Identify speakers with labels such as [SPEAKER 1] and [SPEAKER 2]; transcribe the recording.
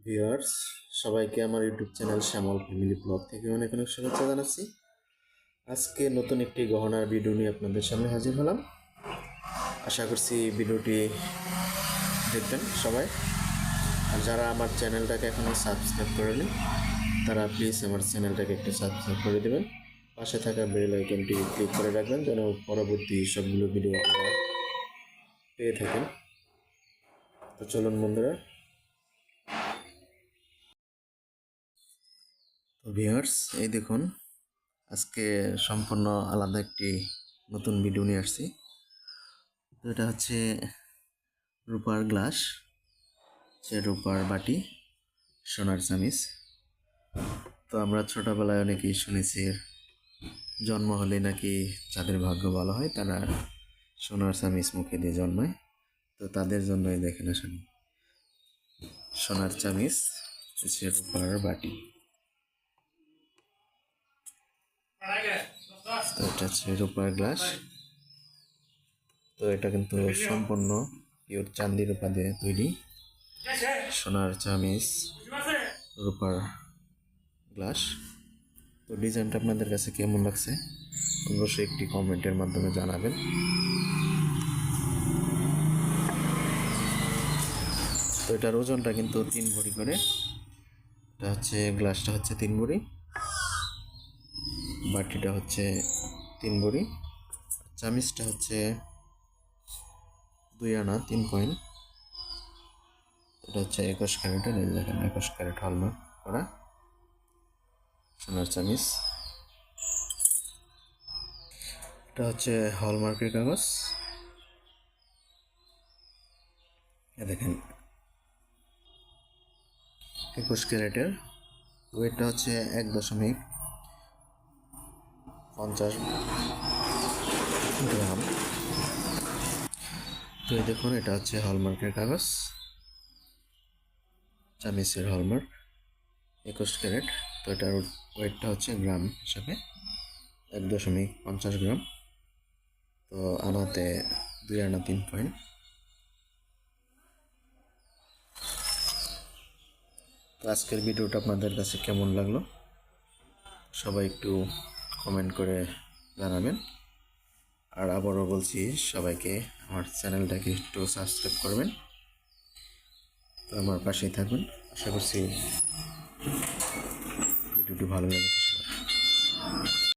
[SPEAKER 1] Viewers, সবাইকে আমার YouTube channel শ্যামল family blog থেকে অনেক অনেক শুভেচ্ছা জানাচ্ছি। আজকে নতুন একটি গহনার ভিডিও নিয়ে আপনাদের সামনে হাজির হলাম। আশা করছি ভিডিওটি দেখবেন সবাই। আর যারা আমার চ্যানেলটাকে এখনও সাবস্ক্রাইব করেনি তারা প্লিজ আমার চ্যানেলটাকে একটু সাবস্ক্রাইব করে দেবেন। পাশে থাকা বেল আইকনটি ক্লিক করে রাখবেন যেন পরবর্তী সবগুলো ভিডিও আপনারা পেয়ে থাকেন। তো চলুন বন্ধুরা। তো ভিউয়ার্স, এই দেখুন, আজকে সম্পূর্ণ আলাদা একটি নতুন ভিডিও নিয়ে আসছি। তো এটা হচ্ছে রূপার গ্লাস, রূপার বাটি, সোনার চামিচ। তো আমরা ছোটবেলায় অনেকেই শুনেছি জন্ম হলে নাকি যাদের ভাগ্য ভালো হয় তারা সোনার চামিচ মুখে দিয়ে জন্মায়। তো তাদের জন্যই দেখেন আসলে সোনার চামিচ, রূপার বাটি। তো এটা হচ্ছে রূপার গ্লাস। তো এটা কিন্তু সম্পূর্ণ পিওর চান্দির রূপা দিয়ে তৈরি। সোনার চামিচ, রূপার গ্লাস। তো ডিজাইনটা আপনাদের কাছে কেমন লাগছে অবশ্যই একটি কমেন্টের মাধ্যমে জানাবেন। তো এটার ওজনটা কিন্তু 3 ভরি করে। এটা হচ্ছে গ্লাসটা হচ্ছে 3 ভরি, বাটিটা হচ্ছে 3 ভরি, চামিচটা হচ্ছে 2 আনা 3 পয়েন্ট। এটা হচ্ছে 21 ক্যারেটের, এই দেখেন 21 ক্যারেট হলমার্ক করা সোনার চামিচ। এটা হচ্ছে হলমার্কের কাগজ, দেখেন 21 ক্যারেটের। ওয়েটটা হচ্ছে 1.50 গ্রাম। তো এই দেখুন, এটা হচ্ছে হলমার্কের কাগজ, চামিচের হলমার্ক 21 ক্যারেট। তো এটার ওয়েটটা হচ্ছে গ্রাম হিসাবে 1.50 গ্রাম। তো আনাতে 2 আনা 3 পয়েন্ট। তো আজকের ভিডিওটা আপনাদের কাছে কেমন লাগলো সবাই একটু কমেন্ট করে জানাবেন। আর আবারও বলছি সবাইকে আমার চ্যানেলটাকে একটু সাবস্ক্রাইব করবেন। তো আমার পাশেই থাকবেন। আশা করছি ভিডিওটি ভালো লেগেছে সবার।